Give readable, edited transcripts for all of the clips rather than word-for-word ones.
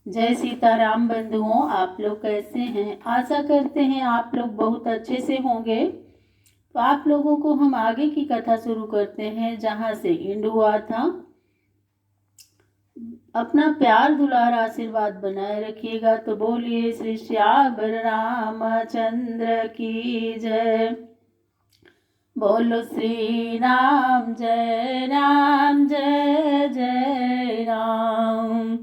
जय सीताराम बंधुओं, आप लोग कैसे हैं। आशा करते हैं आप लोग बहुत अच्छे से होंगे। तो आप लोगों को हम आगे की कथा शुरू करते हैं जहाँ से एंड हुआ था। अपना प्यार दुलार आशीर्वाद बनाए रखिएगा। तो बोलिए श्री श्याम रामचंद्र की जय। बोलो श्री राम जय राम जय जय राम।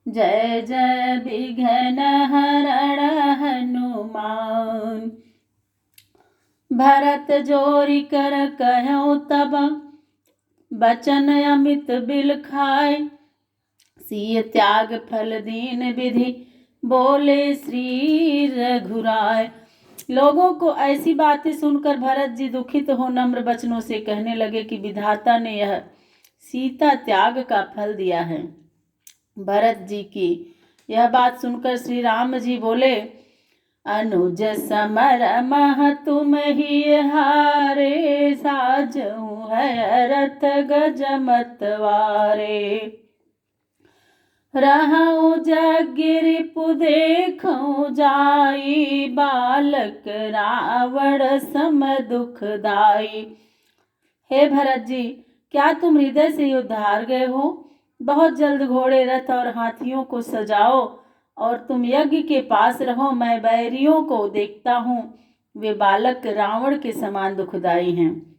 जय जय विघ्न हरण हनुमान। भरत जोरी कर कहो तब, बचन अमित बिल खाय। सिय त्याग फल दीन विधि, बोले श्री रघुराय। लोगों को ऐसी बातें सुनकर भरत जी दुखित हो नम्र वचनों से कहने लगे कि विधाता ने यह सीता त्याग का फल दिया है। भरत जी की यह बात सुनकर श्री राम जी बोले, अनुज समर मह तुम ही हारे। साजऊ है रथ गज मतवारे। रहूं जगिरिपु देखूं जाई। बालक रावण सम दुखदाई। हे भरत जी, क्या तुम हृदय से युद्ध हार गए हो। बहुत जल्द घोड़े रथ और हाथियों को सजाओ और तुम यज्ञ के पास रहो। मैं बैरियों को देखता हूँ, वे बालक रावण के समान दुखदाई हैं।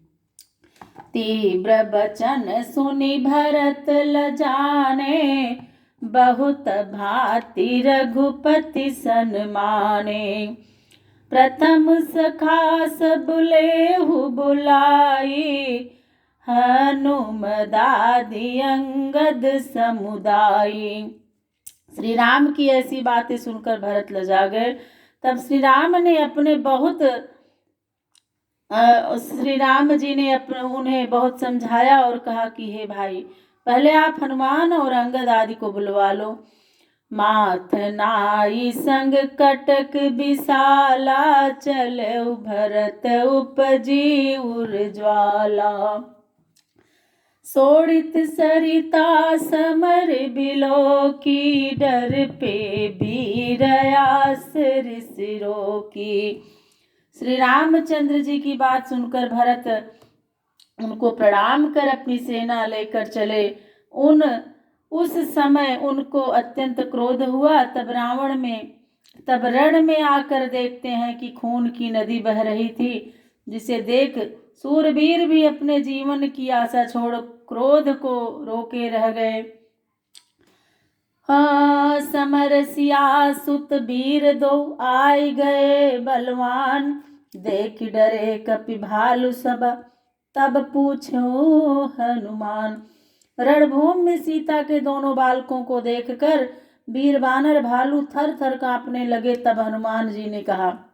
तीव्र बचन सुनी भरत लजाने। बहुत भांति रघुपति सन्माने। प्रथम सखा सब लेहु बुलाई। हनुमदादि अंगद समुदायी। श्री राम की ऐसी बातें सुनकर भरत लजा गए। तब श्री राम जी ने उन्हें बहुत समझाया और कहा कि हे भाई, पहले आप हनुमान और अंगद आदि को बुलवा लो। माथ नाई संग कटक विशाला। चले भरत उपजी उर्ज्वाला। सोड़ित सरिता समर बिलो की। डर पे वीरयास सिरो की। श्री रामचंद्र जी की बात सुनकर भरत उनको प्रणाम कर अपनी सेना लेकर चले। उस समय उनको अत्यंत क्रोध हुआ। तब रण में आकर देखते हैं कि खून की नदी बह रही थी, जिसे देख सूरवीर भी अपने जीवन की आशा छोड़ क्रोध को रोके रह गए। हाँ, समर सिया सुत वीर दो आए गए बलवान। देख डरे कपि भालु सब, तब पूछो हनुमान। रणभूमि में सीता के दोनों बालकों को देखकर वीर बानर भालू थर थर कांपने लगे। तब हनुमान जी ने कहा,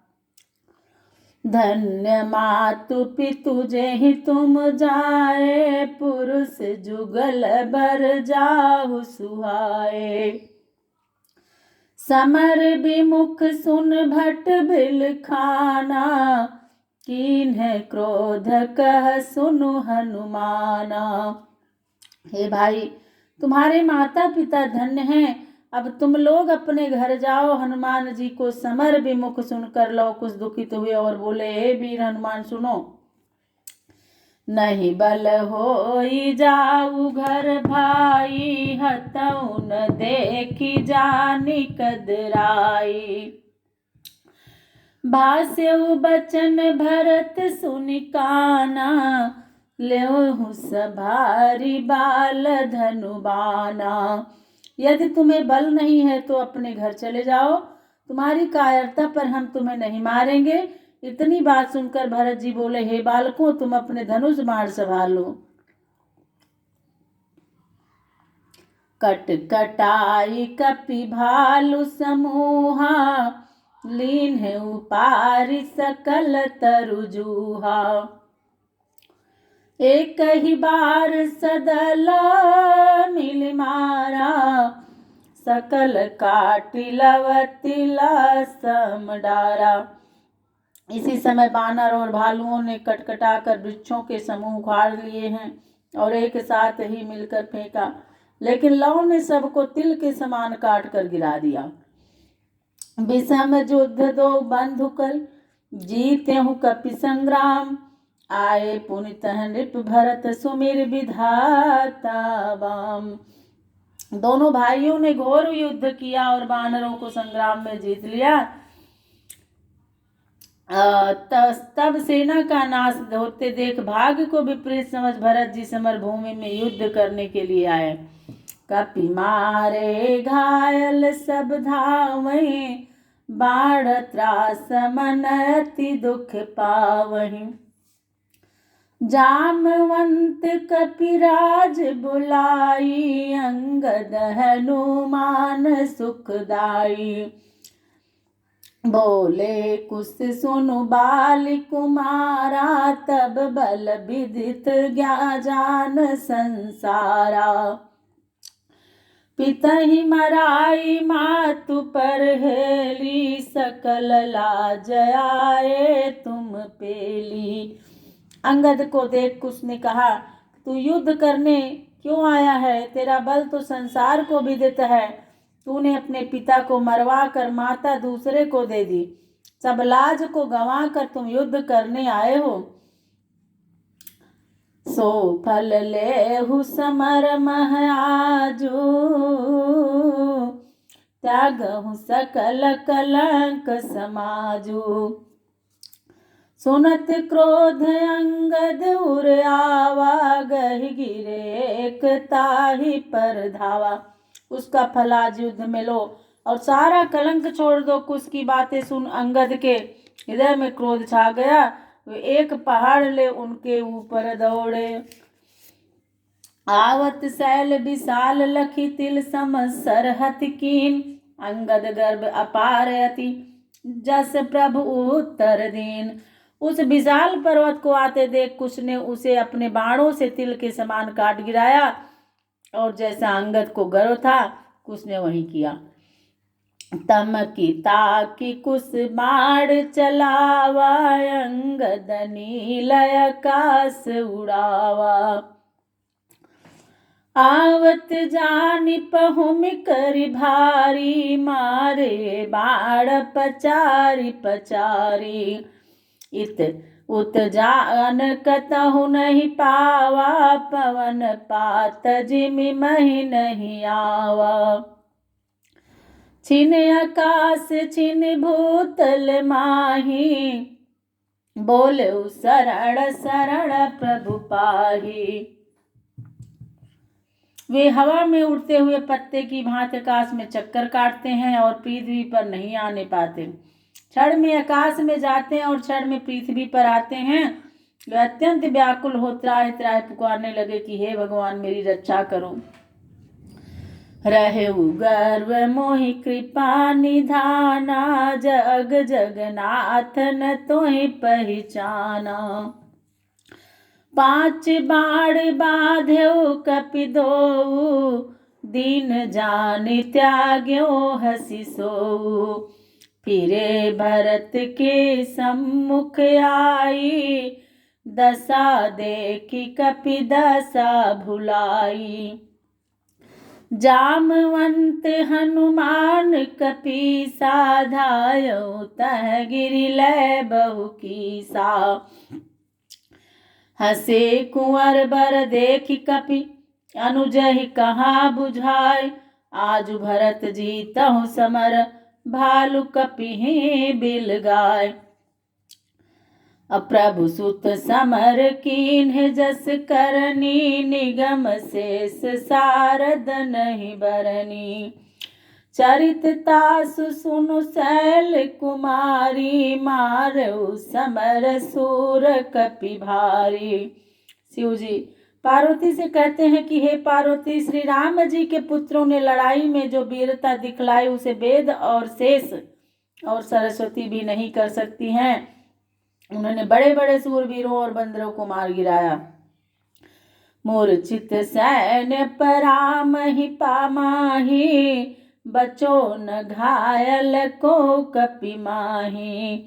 धन्य मातु पितु जेहि तुम जाए। पुरुष जुगल बर जाहु सुहाए। समर विमुख सुन भट बिल खाना। कीन्ह क्रोध कह सुनु हनुमाना। हे भाई, तुम्हारे माता पिता धन्य हैं। अब तुम लोग अपने घर जाओ। हनुमान जी को समर विमुख सुनकर लव कुछ दुखित हुए और बोले, हे वीर हनुमान, सुनो। नहीं बल होई जाऊ घर भाई। हतऊ न देखी जानी कदराई। भास्यउ बचन भरत सुनि काना। लेहु सभारी बाल धनुबाना। यदि तुम्हें बल नहीं है तो अपने घर चले जाओ। तुम्हारी कायरता पर हम तुम्हें नहीं मारेंगे। इतनी बात सुनकर भरत जी बोले, हे बालकों, तुम अपने धनुष बाण संभालो। कट कटाई कपि भालु समूहा। लीन्ह उपारि सकल तरु-जूहा। एक ही बार सदल मिल मारा। सकल काटि लवतिला सम डारा। इसी समय बानर और भालुओं ने कटकटाकर वृक्षों के समूह उखाड़ लिए हैं और एक साथ ही मिलकर फेंका। लेकिन लव ने सबको तिल के समान काट कर गिरा दिया। विषम युद्ध दो बंधु कर, जीते हूँ कपि संग्राम, आए पुनित नृप भरत सुमिर विधाता वाम। दोनों भाइयों ने घोर युद्ध किया और वानरों को संग्राम में जीत लिया। तब सेना का नाश होते देख भाग्य को विपरीत समझ भरत जी समर भूमि में युद्ध करने के लिए आए। कपि मारे घायल सब धावहि, बाढ़ त्रास मन अति दुख पावहि। जामवंत कपिराज बुलाई, अंगद हनुमान सुखदाई। बोले कुछ सुनु बाल कुमारा, तब बल विदित ज्ञान संसारा। पितहि मराई मातु पर हेली, सकल लाज आए तुम पेली। अंगद को देख कुछ ने कहा, तू युद्ध करने क्यों आया है? तेरा बल तो संसार को विदित है। तूने अपने पिता को मरवा कर माता दूसरे को दे दी। सब लाज को गंवा कर तुम युद्ध करने आए हो। सो फल लेहु समर मह आजू, त्यागहु सकल कलंक समाजू। सुनत क्रोध अंगद उर आवा, गहि गिरे एक ताहि पर धावा। उसका फल आज युद्ध में लो और सारा कलंक छोड़ दो। कुछ की बातें सुन अंगद के हृदय में क्रोध छा गया। वे एक पहाड़ ले उनके ऊपर दौड़े। आवत शैल विशाल लखी, तिल सम सरहत कीन। अंगद गर्भ अपार अति, जस प्रभु उत्तर दीन। उस विशाल पर्वत को आते देख कुछ ने उसे अपने बाणों से तिल के समान काट गिराया और जैसा अंगद को गर्व था कुछ ने वही किया। तमकी ताकि कुछ बाण चलावा, अंगद नील आकाश उड़ावा। आवत जानि पहुम करि भारी, मारे बाण पचारी पचारी। इत उत जान कतहु नहीं पावा, पवन पात जिमि महि नहीं आवा। छिन आकाश छिन भूतल माही, बोलऊ शरण शरण प्रभु पाही। वे हवा में उड़ते हुए पत्ते की भांति आकाश में चक्कर काटते हैं और पृथ्वी पर नहीं आने पाते। क्षण में आकाश में जाते हैं और क्षण में पृथ्वी पर आते हैं। वे अत्यंत व्याकुल हो त्राहि त्राहि पुकारने लगे कि हे भगवान मेरी रक्षा करो। रहेउ गर्व मोहि कृपा निधाना, जग जगन्नाथ न तोहि पहचाना। पांच बाण बाध्यौ कपि दोऊ, दीन जानि त्याग्यो हसि सोऊ। फिरे भरत के सम्मुख आई, दशा देखि कपि दशा भुलाई। जामवंत हनुमान कपि साधायो, तह गिरि लै बहु कीसा। हसे कुंवर बर देखि कपि, अनुजहि कहाँ बुझाय। आजु भरत जीतहु समर, भालु कपिहि बिल गाय। प्रभु सुत समर कीन्ह जस करनी, निगम शेष सारद नहीं बरनी। चरित तासु सुनु शैल कुमारी, मारऊ समर सूर कपि भारी। शिव जी पार्वती से कहते हैं कि हे पार्वती, श्री राम जी के पुत्रों ने लड़ाई में जो वीरता दिखलाई उसे वेद और शेष और सरस्वती भी नहीं कर सकती हैं। उन्होंने बड़े बड़े सूरवीरों और बंदरों को मार गिराया। मूर्छित सैन्य परामहि पामाहि, बचो न घायल को कपि माहि।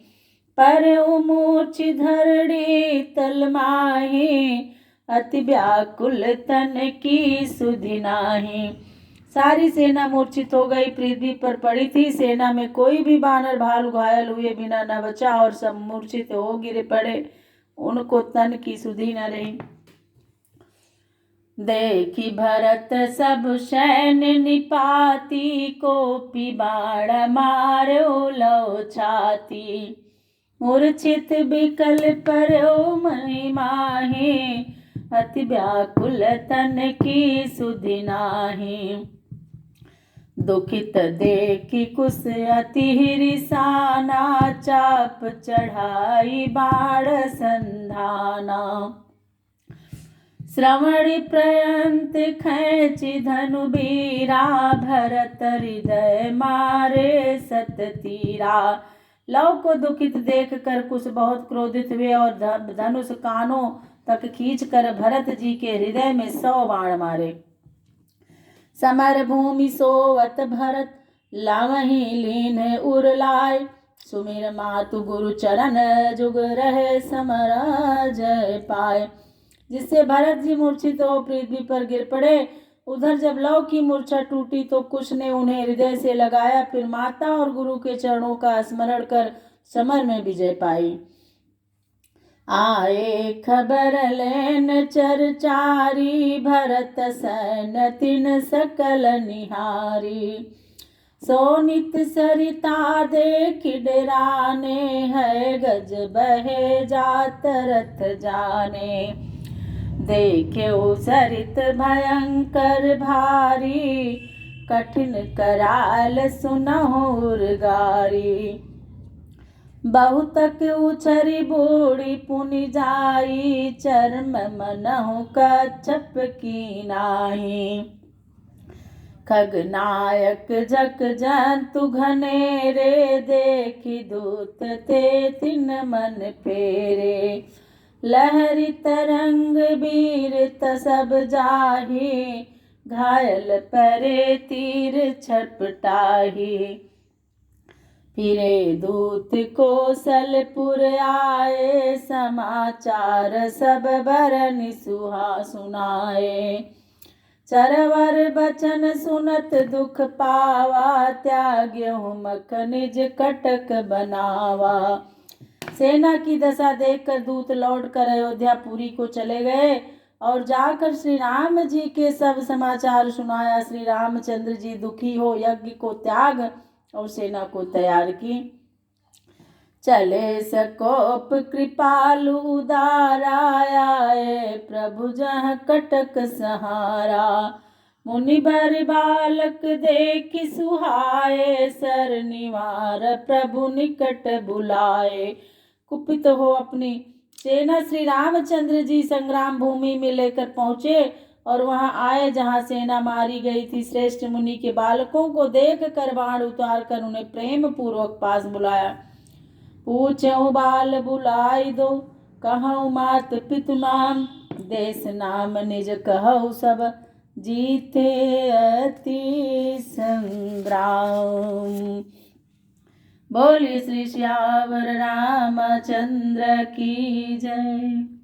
पर मूर्छि धरणी तल माहि, अति व्याकुल तन की सुधि नाही। सारी सेना मूर्छित हो गई, पृथ्वी पर पड़ी थी। सेना में कोई भी बानर भालू घायल हुए बिना न बचा और सब मूर्छित हो गिरे पड़े, उनको तन की सुधि न रही। देखी भरत सब सैन्य निपाती, कोपी बाण मारो लौ छाती। मूर्छित बिकल पर्यो मणि माही, अति व्याकुल तन की सुधि नाही। दुखित देखी कुश अति रिसाना, चाप चढ़ाई बाण संधाना। श्रवण पर्यंत खैंचि धनु बीरा, भरत हृदय मारे सत तीरा। लव को दुखित देख कर कुश बहुत क्रोधित हुए और धनुष कानों तक खींच कर भरत जी के हृदय में 100 बाण मारे। समर भूमि सोवत भरत, लावहीं लीन उर लाए। सुमिर मातु गुरु चरण, जुग रहे समर जय पाए। जिससे भरत जी मूर्छित हो पृथ्वी पर गिर पड़े। उधर जब लव की मूर्छा टूटी तो कुश ने उन्हें हृदय से लगाया, फिर माता और गुरु के चरणों का स्मरण कर समर में विजय पाई। आए खबर लेन चरचारी, भरत सैन्य तिन सकल निहारी। सोनित सरिता देख डराने, है गज बहे जात रथ जाने। देख्यो सरित भयंकर भारी, कठिन कराल सुनहुँ गारी। बहुतक उछरी बूढ़ी पुनि जाई, चर्म मनहु कच्छप की नाही। खगनायक जक जंतु घनेरे, देखी दूत ते तिन मन फेरे। लहरी तरंग वीर सब जाही, घायल परे तीर छटपटाही। फिरे दूत कौशलपुर आए, समाचार सब बरनि सुनाए। चरवर बचन सुनत दुख पावा, त्याग्यो मख निज कटक बनावा। सेना की दशा देखकर दूत लौटकर अयोध्यापुरी को चले गए और जाकर श्री राम जी के सब समाचार सुनाया। श्री रामचंद्र जी दुखी हो यज्ञ को त्याग और सेना को तैयार की। चले सकोप कृपालु उदारा, आए प्रभु जहाँ कटक सहारा। मुनि बर बालक देखि सुहाए, सर निवार प्रभु निकट बुलाए। कुपित हो अपनी सेना श्री रामचंद्र जी संग्राम भूमि में लेकर पहुंचे और वहां आए जहां सेना मारी गई थी। श्रेष्ठ मुनि के बालकों को देख कर बाण उतार कर उन्हें प्रेम पूर्वक पास बुलाया। पूछो बाल बुलाई दो, कहूँ मात पितु नाम। देश नाम निज कहु सब, जीते अति संग्राम। बोलिए श्री श्यावर रामचंद्र की जय।